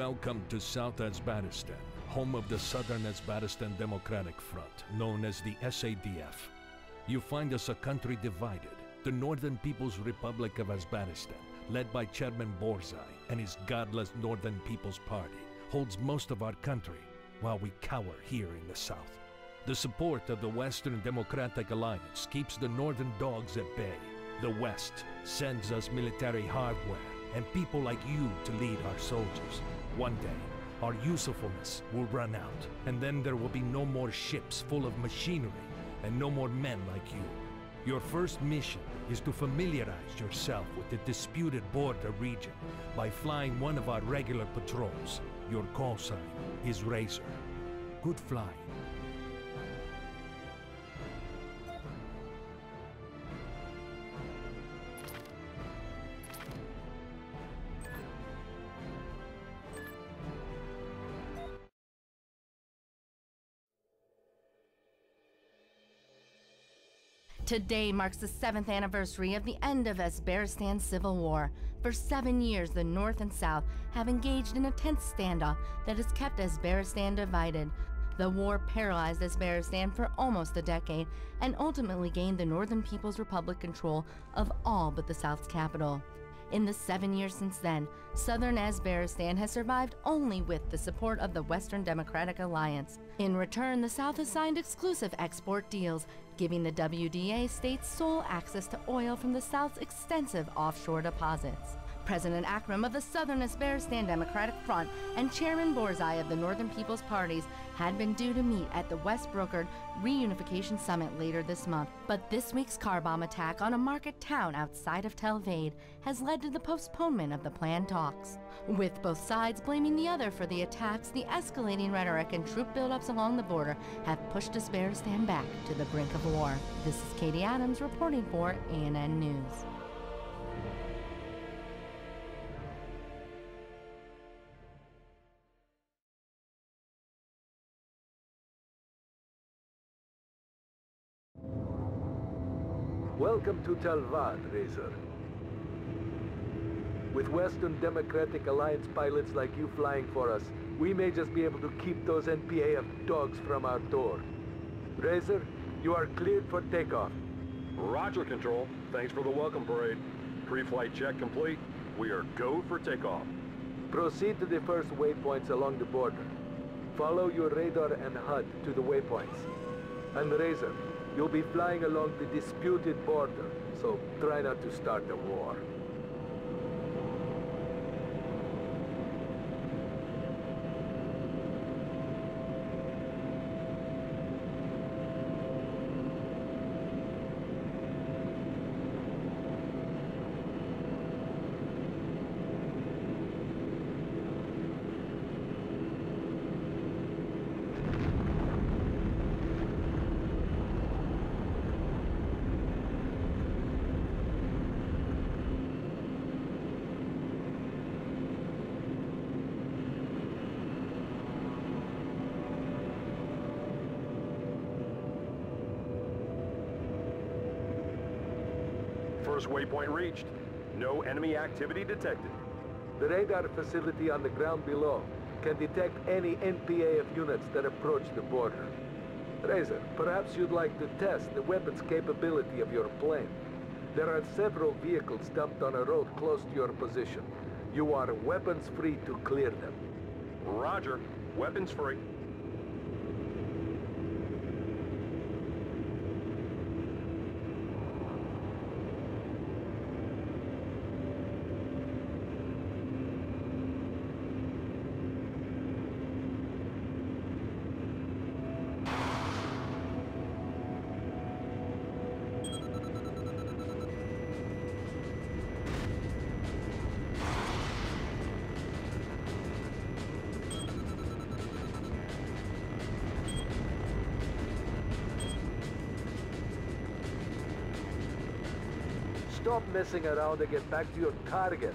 Welcome to South Azbaristan, home of the Southern Azbaristan Democratic Front, known as the SADF. You find us a country divided. The Northern People's Republic of Azbaristan, led by Chairman Borzai and his godless Northern People's Party, holds most of our country, while we cower here in the south. The support of the Western Democratic Alliance keeps the Northern dogs at bay. The West sends us military hardware and people like you to lead our soldiers. One day, our usefulness will run out, and then there will be no more ships full of machinery and no more men like you. Your first mission is to familiarize yourself with the disputed border region by flying one of our regular patrols. Your call sign is Razor. Good flying. Today marks the 7th anniversary of the end of Azbaristan's civil war. For 7 years, the North and South have engaged in a tense standoff that has kept Azbaristan divided. The war paralyzed Azbaristan for almost a decade and ultimately gained the Northern People's Republic control of all but the South's capital. In the 7 years since then, Southern Azbaristan has survived only with the support of the Western Democratic Alliance. In return, the South has signed exclusive export deals, giving the WDA states sole access to oil from the South's extensive offshore deposits. President Akram of the Southern Azbaristan Democratic Front and Chairman Borzai of the Northern People's Parties had been due to meet at the West-brokered Reunification Summit later this month. But this week's car bomb attack on a market town outside of Tel Aviv has led to the postponement of the planned talks. With both sides blaming the other for the attacks, the escalating rhetoric and troop buildups along the border have pushed Azbaristan back to the brink of war. This is Katie Adams reporting for ANN News. Welcome to Talvad, Razor. With Western Democratic Alliance pilots like you flying for us, we may just be able to keep those NPAF dogs from our door. Razor, you are cleared for takeoff. Roger, Control. Thanks for the welcome parade. Pre-flight check complete. We are go for takeoff. Proceed to the first waypoints along the border. Follow your radar and HUD to the waypoints. And Razor, you'll be flying along the disputed border, so try not to start a war. First waypoint reached. No enemy activity detected. The radar facility on the ground below can detect any NPAF units that approach the border. Razor, perhaps you'd like to test the weapons capability of your plane. There are several vehicles dumped on a road close to your position. You are weapons free to clear them. Roger. Weapons free. Stop messing around and get back to your target.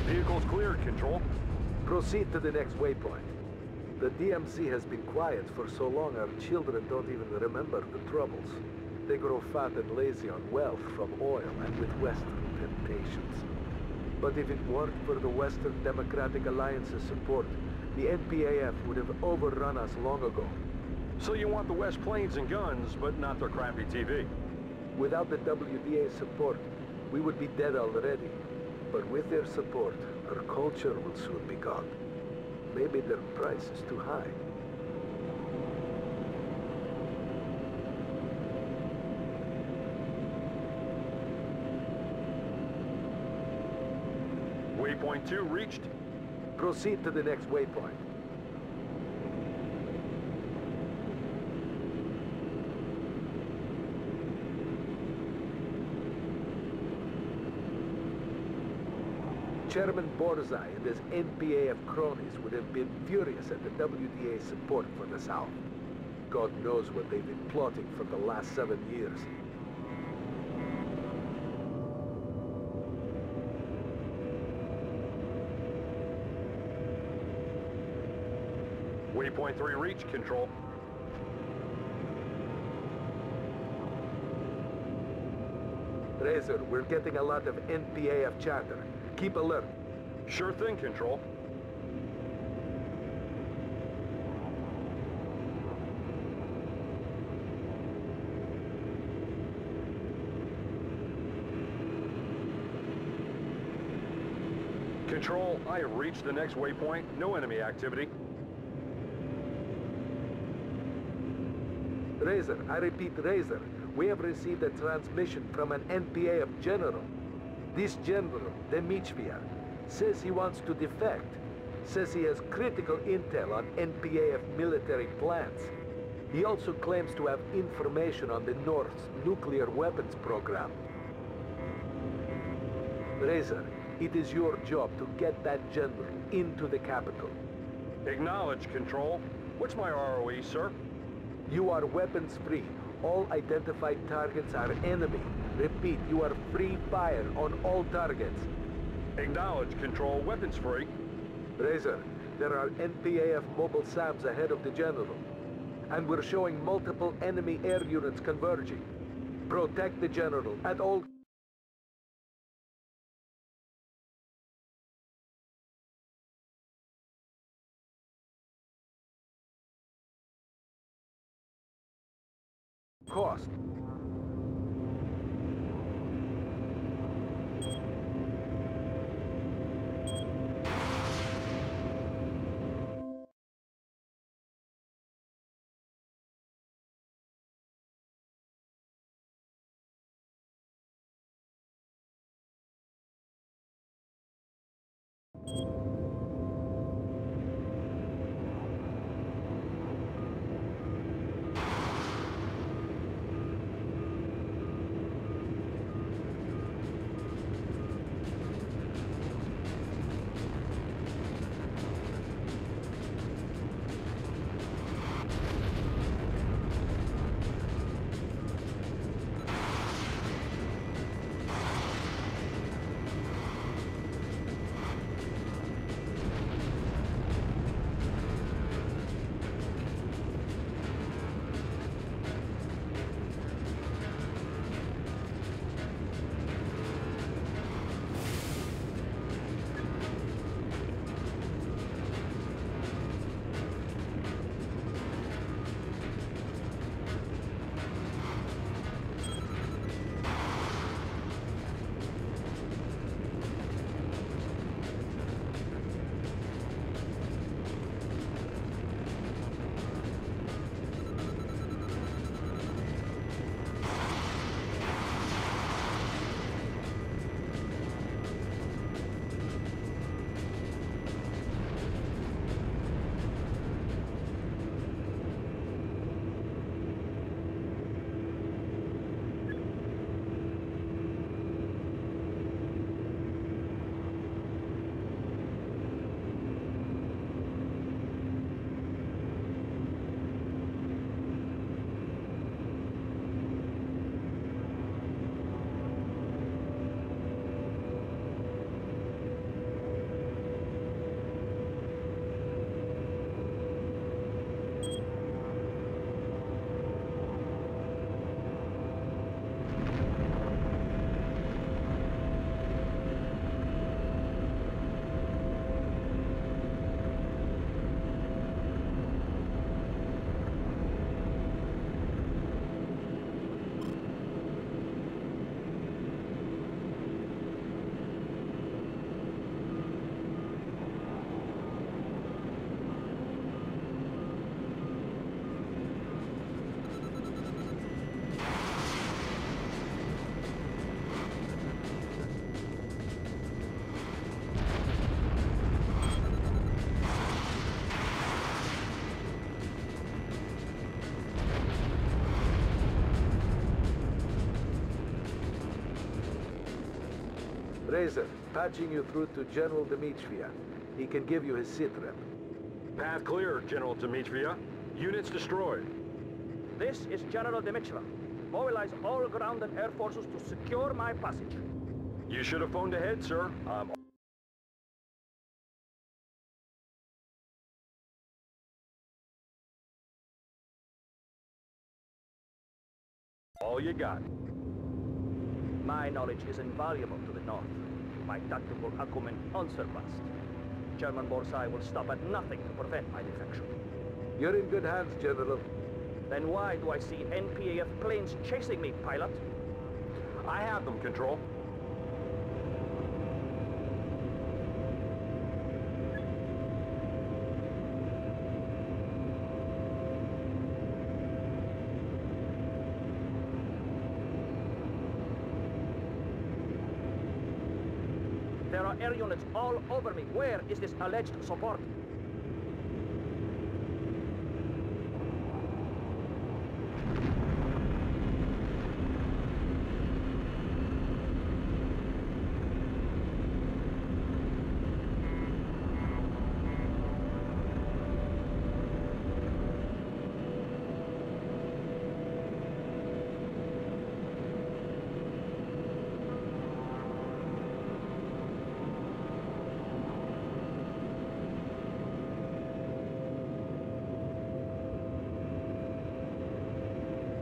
Vehicle's cleared, Control. Proceed to the next waypoint. The DMZ has been quiet for so long our children don't even remember the troubles. They grow fat and lazy on wealth from oil and with Western temptations. But if it weren't for the Western Democratic Alliance's support, the NPAF would have overrun us long ago. So you want the West planes and guns, but not their crappy TV? Without the WDA's support, we would be dead already. But with their support, our culture will soon be gone. Maybe their price is too high. Waypoint 2 reached. Proceed to the next waypoint. Chairman Borzai and his NPAF cronies would have been furious at the WDA's support for the South. God knows what they've been plotting for the last 7 years. Waypoint 3 reached, Control. Razor, we're getting a lot of NPAF chatter. Keep alert. Sure thing, Control. Control, I have reached the next waypoint. No enemy activity. Razor, I repeat, Razor. We have received a transmission from an NPAF general. This general, Demichvia, says he wants to defect. Says he has critical intel on NPAF military plans. He also claims to have information on the North's nuclear weapons program. Razor, it is your job to get that general into the capital. Acknowledge, Control. What's my ROE, sir? You are weapons free. All identified targets are enemy. Repeat, you are free fire on all targets. Acknowledge, Control. Weapons free. Razor, there are NPAF mobile SAMs ahead of the general. And we're showing multiple enemy air units converging. Protect the general at all... cost. Razor, patching you through to General Dmitriev. He can give you his sitrep. Path clear, General Dmitriev. Units destroyed. This is General Dmitriev. Mobilize all ground and air forces to secure my passage. You should have phoned ahead, sir. All you got. My knowledge is invaluable to the North. My tactical acumen unsurpassed. German Borsai will stop at nothing to prevent my defection. You're in good hands, General. Then why do I see NPAF planes chasing me, pilot? I have them, Control. There are air units all over me. Where is this alleged support?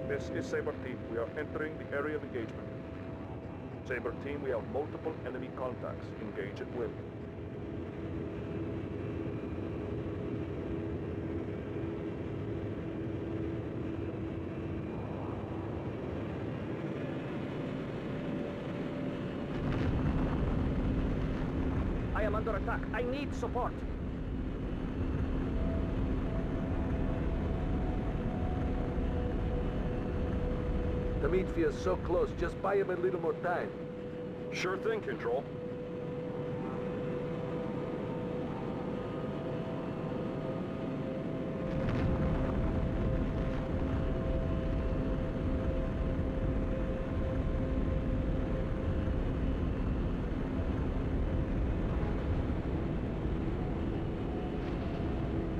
This is Saber Team. We are entering the area of engagement. Saber Team, we have multiple enemy contacts. Engage at will. I am under attack. I need support. Dmitriev is so close, just buy him a little more time. Sure thing, Control.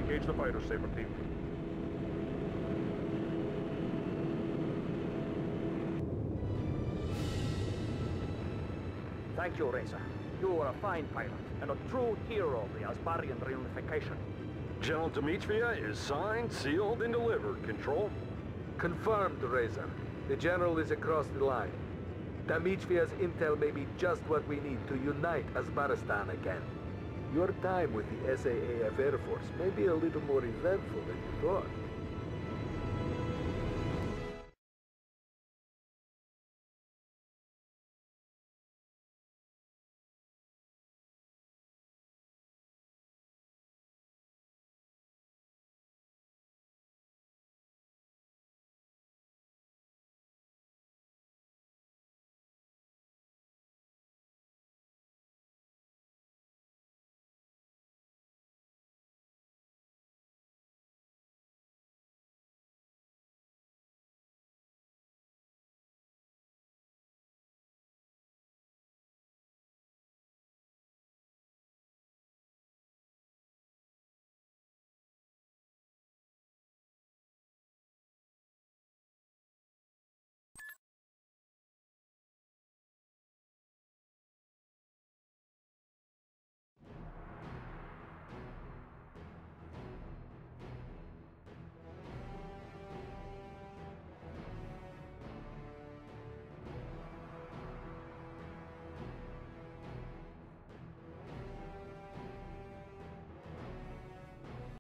Engage the fighters, Saber Team. Thank you, Razor. You are a fine pilot and a true hero of the Asbarian reunification. General Dmitriev is signed, sealed, and delivered, Control. Confirmed, Razor. The General is across the line. Dmitriev's intel may be just what we need to unite Asbaristan again. Your time with the SAAF Air Force may be a little more eventful than you thought.